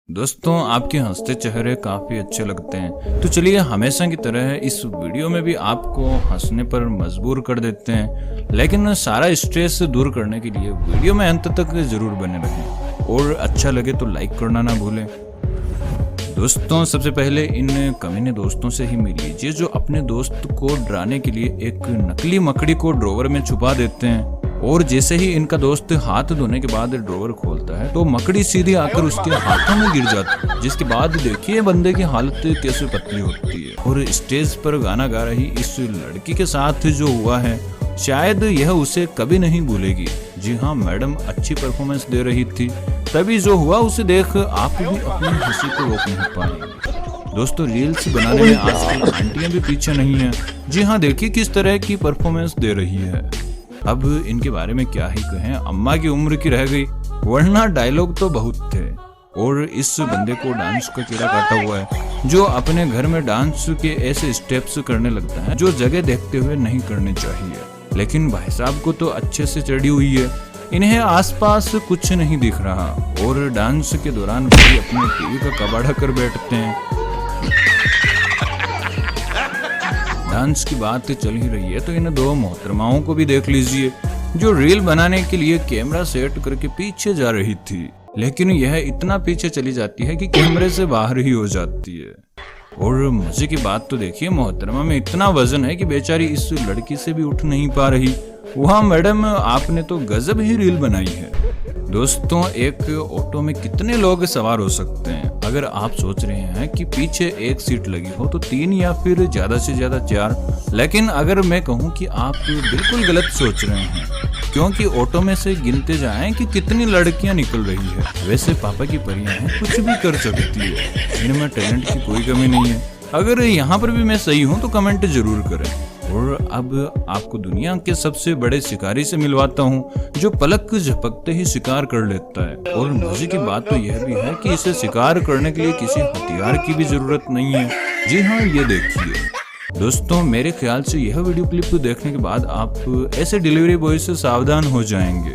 दोस्तों, आपके हंसते चेहरे काफी अच्छे लगते हैं, तो चलिए हमेशा की तरह इस वीडियो में भी आपको हंसने पर मजबूर कर देते हैं। लेकिन सारा स्ट्रेस दूर करने के लिए वीडियो में अंत तक जरूर बने रहें और अच्छा लगे तो लाइक करना ना भूलें। दोस्तों, सबसे पहले इन कमीने दोस्तों से ही मिल लीजिए जो अपने दोस्त को डराने के लिए एक नकली मकड़ी को ड्रॉवर में छुपा देते हैं, और जैसे ही इनका दोस्त हाथ धोने के बाद ड्रॉवर खोलता है तो मकड़ी सीधी आकर उसके हाथों में गिर जाती है, जिसके बाद देखिए बंदे की हालत कैसे पतली होती है। और स्टेज पर गाना गा रही इस लड़की के साथ जो हुआ है शायद यह उसे कभी नहीं भूलेगी। जी हाँ, मैडम अच्छी परफॉर्मेंस दे रही थी, तभी जो हुआ उसे देख आप भी अपनी हंसी को रोक नहीं पाएंगे। दोस्तों, रील्स बनाने में आजकल आंटियां भी पीछे नहीं है। जी हाँ, देखिए किस तरह की परफॉर्मेंस दे रही है। अब इनके बारे में क्या ही कहें, अम्मा की उम्र की रह गई, वरना डायलॉग तो बहुत थे। और इस बंदे को डांस का कीड़ा काटा हुआ है, जो अपने घर में डांस के ऐसे स्टेप्स करने लगता है जो जगह देखते हुए नहीं करने चाहिए। लेकिन भाई साहब को तो अच्छे से चढ़ी हुई है, इन्हें आसपास कुछ नहीं दिख रहा, और डांस के दौरान भाई अपने टीवी का कबाड़ा कर बैठते हैं। डांस की बात चल ही रही है तो इन दो मोहतरमाओं को भी देख लीजिए, जो रील बनाने के लिए कैमरा सेट करके पीछे जा रही थी, लेकिन यह इतना पीछे चली जाती है कि कैमरे से बाहर ही हो जाती है। और मजे की बात तो देखिए, मोहतरमा में इतना वजन है कि बेचारी इस लड़की से भी उठ नहीं पा रही। वाह मैडम, आपने तो गजब ही रील बनाई है। दोस्तों, एक ऑटो में कितने लोग सवार हो सकते हैं? अगर आप सोच रहे हैं कि पीछे एक सीट लगी हो तो 3 या फिर ज्यादा से ज्यादा 4, लेकिन अगर मैं कहूं कि आप बिल्कुल गलत सोच रहे हैं, क्योंकि ऑटो में से गिनते जाएं कि कितनी लड़कियां निकल रही है। वैसे पापा की परियां हैं, कुछ भी कर सकती है, इनमें टैलेंट की कोई कमी नहीं है। अगर यहाँ पर भी मैं सही हूँ तो कमेंट जरूर करें। और अब आपको दुनिया के सबसे बड़े शिकारी से मिलवाता हूँ, जो पलक झपकते ही शिकार कर लेता है। और मजे की बात तो यह भी है कि इसे शिकार करने के लिए किसी हथियार की भी जरूरत नहीं है। जी हाँ, ये देखिए। दोस्तों, मेरे ख्याल से यह वीडियो क्लिप देखने के बाद आप ऐसे डिलीवरी बॉय से सावधान हो जाएंगे,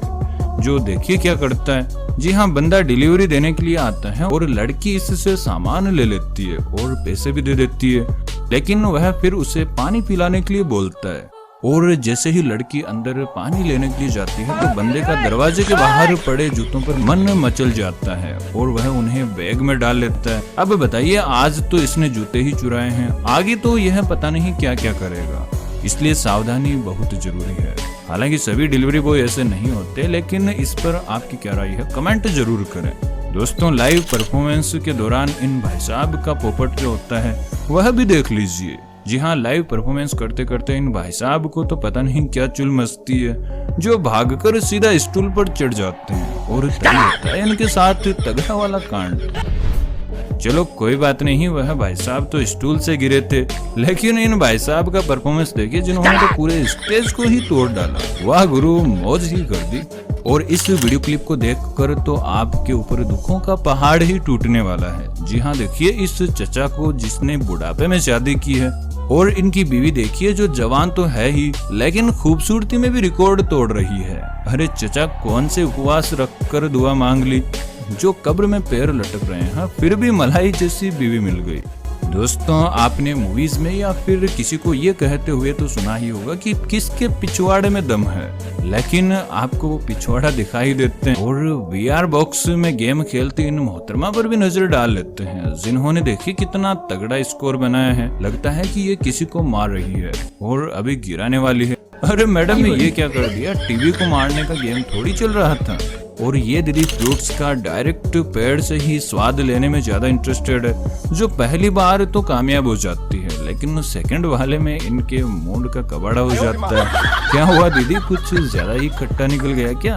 जो देखिए क्या करता है। जी हाँ, बंदा डिलीवरी देने के लिए आता है और लड़की इससे सामान ले लेती है और पैसे भी दे देती है, लेकिन वह फिर उसे पानी पिलाने के लिए बोलता है। और जैसे ही लड़की अंदर पानी लेने के लिए जाती है तो बंदे का दरवाजे के बाहर पड़े जूतों पर मन मचल जाता है और वह उन्हें बैग में डाल लेता है। अब बताइए, आज तो इसने जूते ही चुराए हैं, आगे तो यह पता नहीं क्या क्या करेगा। इसलिए सावधानी बहुत जरूरी है। हालांकि सभी डिलीवरी बॉय ऐसे नहीं होते, लेकिन इस पर आपकी क्या राय है, कमेंट जरूर करें। दोस्तों, लाइव परफॉर्मेंस के दौरान इन भाई साहब का पोपट जो होता है वह भी देख लीजिए। जी हाँ, लाइव परफॉर्मेंस करते करते इन भाई साहब को तो पता नहीं क्या चुल मचती है, जो भागकर सीधा स्टूल पर चढ़ जाते हैं और तभी होता है इनके साथ तगड़ा वाला कांड। चलो कोई बात नहीं, वह भाई साहब तो स्टूल से गिरे थे, लेकिन इन भाई साहब का परफॉर्मेंस देखिए, जिन्होंने तो पूरे स्टेज को ही तोड़ डाला। वाह गुरु, मौज ही कर दी। और इस वीडियो क्लिप को देखकर तो आपके ऊपर दुखों का पहाड़ ही टूटने वाला है। जी हाँ, देखिए इस चचा को जिसने बुढ़ापे में शादी की है, और इनकी बीवी देखिए जो जवान तो है ही, लेकिन खूबसूरती में भी रिकॉर्ड तोड़ रही है। अरे चचा, कौन से उपवास रखकर दुआ मांग ली, जो कब्र में पैर लटक रहे हैं, फिर भी मलाई जैसी बीवी मिल गई। दोस्तों, आपने मूवीज में या फिर किसी को ये कहते हुए तो सुना ही होगा कि किसके पिछवाड़े में दम है, लेकिन आपको वो पिछवाड़ा दिखाई देते हैं। और VR बॉक्स में गेम खेलते इन मोहतरमा पर भी नजर डाल लेते हैं, जिन्होंने देखिए कितना तगड़ा स्कोर बनाया है। लगता है कि ये किसी को मार रही है और अभी गिराने वाली है। अरे मैडम, ये क्या कर दिया, टीवी को मारने का गेम थोड़ी चल रहा था। और ये दीदी फ्रूट्स का डायरेक्ट पेड़ से ही स्वाद लेने में ज्यादा इंटरेस्टेड है, जो पहली बार तो कामयाब हो जाती है, लेकिन सेकंड वाले में इनके मूड का कबाड़ा हो जाता है। क्या हुआ दीदी, कुछ ज्यादा ही खट्टा निकल गया क्या?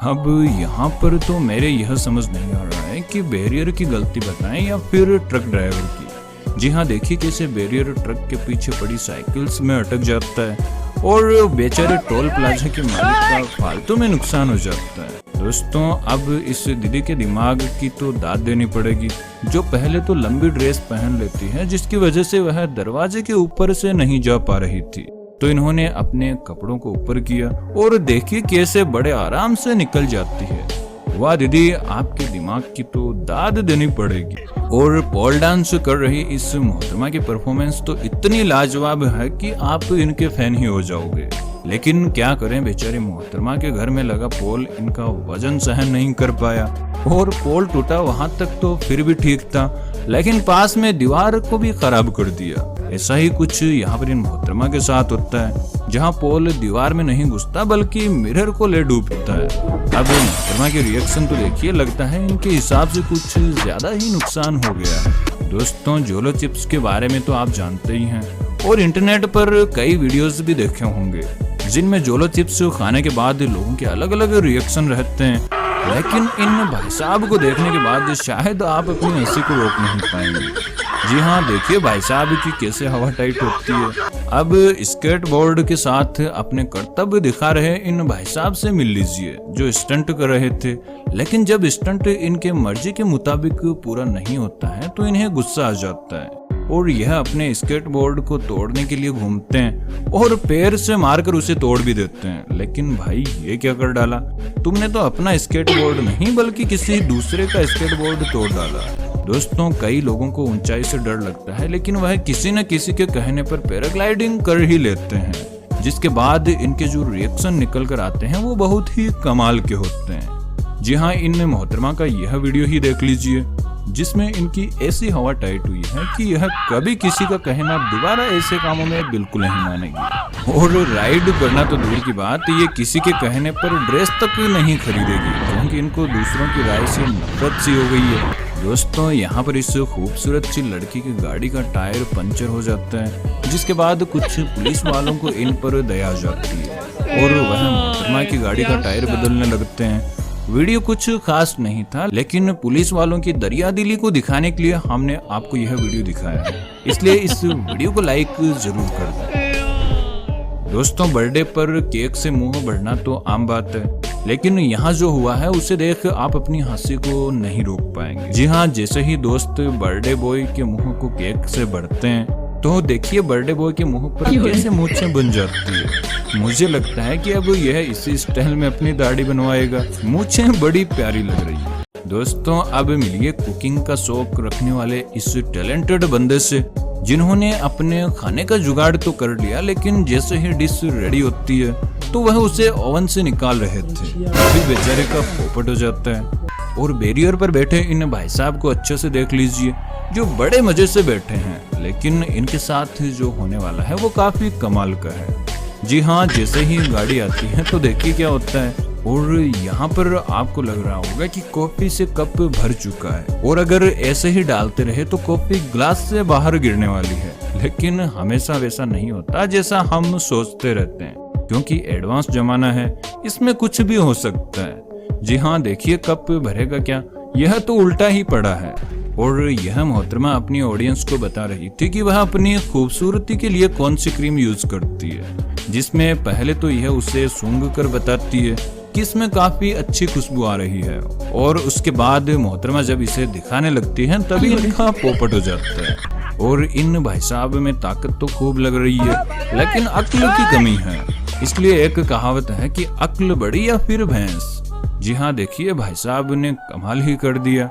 अब यहाँ पर तो मेरे यह समझ नहीं आ रहा है कि बैरियर की गलती बताएं या फिर ट्रक ड्राइवर की। जी हाँ, देखिए कैसे बैरियर ट्रक के पीछे पड़ी साइकिल्स में अटक जाता है और बेचारे टोल प्लाजा के मालिक का फालतू में नुकसान हो जाता है। दोस्तों, अब इस दीदी के दिमाग की तो दाद देनी पड़ेगी, जो पहले तो लंबी ड्रेस पहन लेती है, जिसकी वजह से वह दरवाजे के ऊपर से नहीं जा पा रही थी। तो इन्होंने अपने कपड़ों को ऊपर किया और देखिए कैसे बड़े आराम से निकल जाती है। वाह दीदी, आपके दिमाग की तो दाद देनी पड़ेगी। और पॉल डांस कर रही इस मोहतरमा की परफॉर्मेंस तो इतनी लाजवाब है कि आप तो इनके फैन ही हो जाओगे। लेकिन क्या करें, बेचारी मोहतरमा के घर में लगा पोल इनका वजन सहन नहीं कर पाया और पोल टूटा वहां तक तो फिर भी ठीक था, लेकिन पास में दीवार को भी खराब कर दिया। ऐसा ही कुछ यहाँ पर इन मोहतरमा के साथ होता है, जहाँ पोल दीवार में नहीं घुसता बल्कि मिरर को ले डूबता है। अब मोहतरमा के रिएक्शन तो देखिए, लगता है इनके हिसाब से कुछ ज्यादा ही नुकसान हो गया है। दोस्तों, जोलो चिप्स के बारे में तो आप जानते ही हैं और इंटरनेट पर कई वीडियोस भी देखे होंगे जिनमें जोलो चिप्स खाने के बाद लोगों के अलग अलग रिएक्शन रहते हैं। लेकिन इन भाई साहब को देखने के बाद शायद आप अपनी हंसी को रोक नहीं पाएंगे। जी हाँ, देखिए भाई साहब की कैसे हवा टाइट होती है। अब स्केटबोर्ड के साथ अपने कर्तव्य दिखा रहे इन भाई साहब से मिल लीजिए जो स्टंट कर रहे थे। लेकिन जब स्टंट इनके मर्जी के मुताबिक पूरा नहीं होता है तो इन्हें गुस्सा आ जाता है और यह अपने स्केटबोर्ड को तोड़ने के लिए घूमते हैं और पैर से मारकर उसे तोड़ भी देते हैं। लेकिन भाई, ये क्या कर डाला, तुमने तो अपना स्केटबोर्ड नहीं बल्कि किसी दूसरे का स्केटबोर्ड तोड़ डाला। दोस्तों, कई लोगों को ऊंचाई से डर लगता है लेकिन वह किसी न किसी के कहने पर पैराग्लाइडिंग कर ही लेते हैं, जिसके बाद इनके जो रिएक्शन निकल कर आते हैं वो बहुत ही कमाल के होते हैं। जी हाँ, इन मोहतरमा का यह वीडियो ही देख लीजिए जिसमें इनकी ऐसी हवा टाइट हुई है कि यह कभी किसी का कहना दोबारा ऐसे कामों में बिल्कुल नहीं मानेगी। और राइड करना तो दूर की बात, ये किसी के कहने पर ड्रेस तक नहीं खरीदेगी क्योंकि इनको दूसरों की राय से नफरत सी हो गई है। दोस्तों, यहाँ पर इस खूबसूरत सी लड़की की गाड़ी का टायर पंचर हो जाता है, जिसके बाद कुछ पुलिस वालों को इन पर दया आ जाती है और वह मोहतरमा की गाड़ी का टायर बदलने लगते हैं। वीडियो कुछ खास नहीं था, लेकिन पुलिस वालों की दरियादिली को दिखाने के लिए हमने आपको यह वीडियो दिखाया है, इसलिए इस वीडियो को लाइक जरूर कर दें। दोस्तों, बर्थडे पर केक से मुंह बढ़ना तो आम बात है, लेकिन यहाँ जो हुआ है उसे देख आप अपनी हंसी को नहीं रोक पाएंगे। जी हाँ, जैसे ही दोस्त बर्थडे बॉय के मुंह को केक से बढ़ते हैं तो देखिए बर्थडे बॉय के मुंह पर कैसे मूंछें बन जाती है। मुझे लगता है कि अब यह इसी स्टाइल में अपनी दाढ़ी बनवाएगा। मूंछें बड़ी प्यारी लग रही है। दोस्तों, अब मिलिए कुकिंग का शौक रखने वाले इस टैलेंटेड बंदे से, जिन्होंने अपने खाने का जुगाड़ तो कर लिया, लेकिन जैसे ही डिश रेडी होती है तो वह उसे ओवन से निकाल रहे थे, अभी बेचारे का पोपट हो जाता है। और बैरियर पर बैठे इन भाई साहब को अच्छे से देख लीजिए, जो बड़े मजे से बैठे हैं, लेकिन इनके साथ जो होने वाला है वो काफी कमाल का है। जी हाँ, जैसे ही गाड़ी आती है तो देखिए क्या होता है। और यहाँ पर आपको लग रहा होगा कि कॉफी से कप भर चुका है और अगर ऐसे ही डालते रहे तो कॉफी ग्लास से बाहर गिरने वाली है, लेकिन हमेशा वैसा नहीं होता जैसा हम सोचते रहते हैं, क्योंकि एडवांस जमाना है, इसमें कुछ भी हो सकता है। जी हाँ, देखिए कप भरेगा क्या, यह तो उल्टा ही पड़ा है। और यह मोहतरमा अपनी ऑडियंस को बता रही थी कि वह अपनी खूबसूरती के लिए कौन सी क्रीम यूज करती है, जिसमें पहले तो यह उसे सूंघ कर बताती है कि इसमें काफी अच्छी खुशबू आ रही है, और उसके बाद मोहतरमा जब इसे दिखाने लगती है तभी इनका पोपट हो जाता है। और इन भाई साहब में ताकत तो खूब लग रही है, लेकिन अक्ल की कमी है, इसलिए एक कहावत है कि अक्ल बड़ी या फिर भैंस। जी हाँ, देखिए भाई साहब ने कमाल ही कर दिया।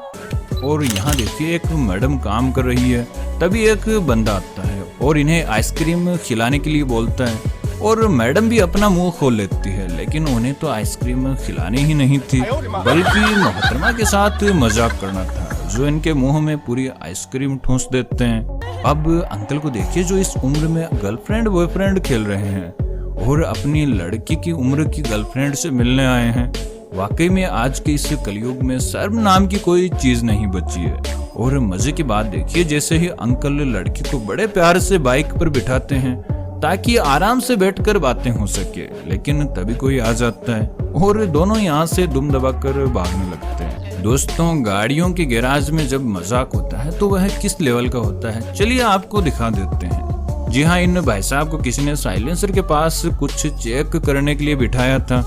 और यहाँ देखिए एक मैडम काम कर रही है, तभी एक बंदा आता है और इन्हें आइसक्रीम खिलाने के लिए बोलता है, और मैडम भी अपना मुंह खोल लेती है, लेकिन उन्हें तो आइसक्रीम खिलानी ही नहीं थी बल्कि मोहतरमा के साथ मजाक करना था, जो इनके मुंह में पूरी आइसक्रीम ठूंस देते हैं। अब अंकल को देखिए जो इस उम्र में गर्लफ्रेंड बॉयफ्रेंड खेल रहे हैं और अपनी लड़की की उम्र की गर्लफ्रेंड से मिलने आए हैं। वाकई में आज के इस कलयुग में शर्म नाम की कोई चीज नहीं बची है। और मजे की बात देखिए, जैसे ही अंकल लड़की को बड़े प्यार से बाइक पर बिठाते हैं ताकि आराम से बैठकर बातें हो सके, लेकिन तभी कोई आ जाता है और दोनों यहाँ से दुम दबाकर भागने लगते हैं। दोस्तों, गाड़ियों के गैराज में जब मजाक होता है तो वह किस लेवल का होता है, चलिए आपको दिखा देते हैं। जी हाँ, इन भाई साहब को किसी ने साइलेंसर के पास कुछ चेक करने के लिए बिठाया था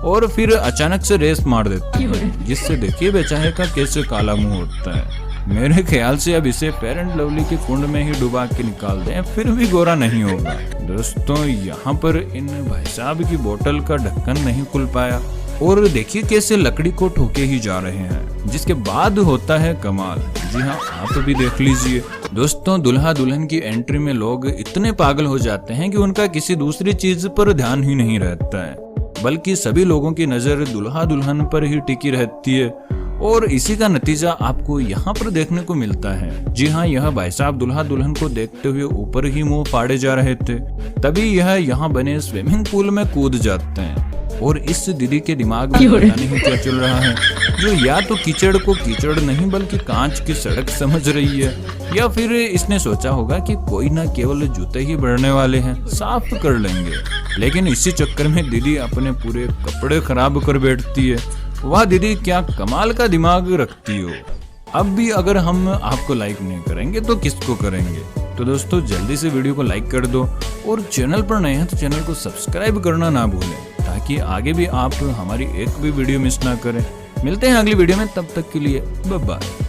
और फिर अचानक से रेस मार देते हैं, जिससे देखिए बेचारे का कैसे काला मुंह होता है। मेरे ख्याल से अब इसे फेयर एंड लवली के कुंड में ही डुबा के निकाल दें, फिर भी गोरा नहीं होगा। दोस्तों, यहाँ पर इन भाई साहब की बोतल का ढक्कन नहीं खुल पाया और देखिए कैसे लकड़ी को ठोके ही जा रहे हैं, जिसके बाद होता है कमाल। जी हाँ, आप भी देख लीजिए। दोस्तों, दुल्हा दुल्हन की एंट्री में लोग इतने पागल हो जाते हैं कि उनका किसी दूसरी चीज पर ध्यान ही नहीं रहता है, बल्कि सभी लोगों की नजर दुल्हा दुल्हन पर ही टिकी रहती है। और इसी का नतीजा आपको यहाँ पर देखने को मिलता है। जी हाँ, यह भाई साहब दुल्हा दुल्हन को देखते हुए ऊपर ही मुंह फाड़े जा रहे थे, तभी यह यहाँ बने स्विमिंग पूल में कूद जाते हैं। और इस दीदी के दिमाग में पता नहीं क्या चल रहा है, जो या तो कीचड़ को कीचड़ नहीं बल्कि कांच की सड़क समझ रही है, या फिर इसने सोचा होगा कि कोई ना केवल जूते ही बढ़ने वाले हैं, साफ कर लेंगे। लेकिन इसी चक्कर में दीदी अपने पूरे कपड़े खराब कर बैठती है। वाह दीदी, क्या कमाल का दिमाग रखती हो। अब भी अगर हम आपको लाइक नहीं करेंगे तो किसको करेंगे। तो दोस्तों, जल्दी से वीडियो को लाइक कर दो, और चैनल पर नए हैं तो चैनल को सब्सक्राइब करना ना भूलें, ताकि आगे भी आप हमारी एक भी वीडियो मिस ना करें। मिलते हैं अगली वीडियो में, तब तक के लिए बाय बाय।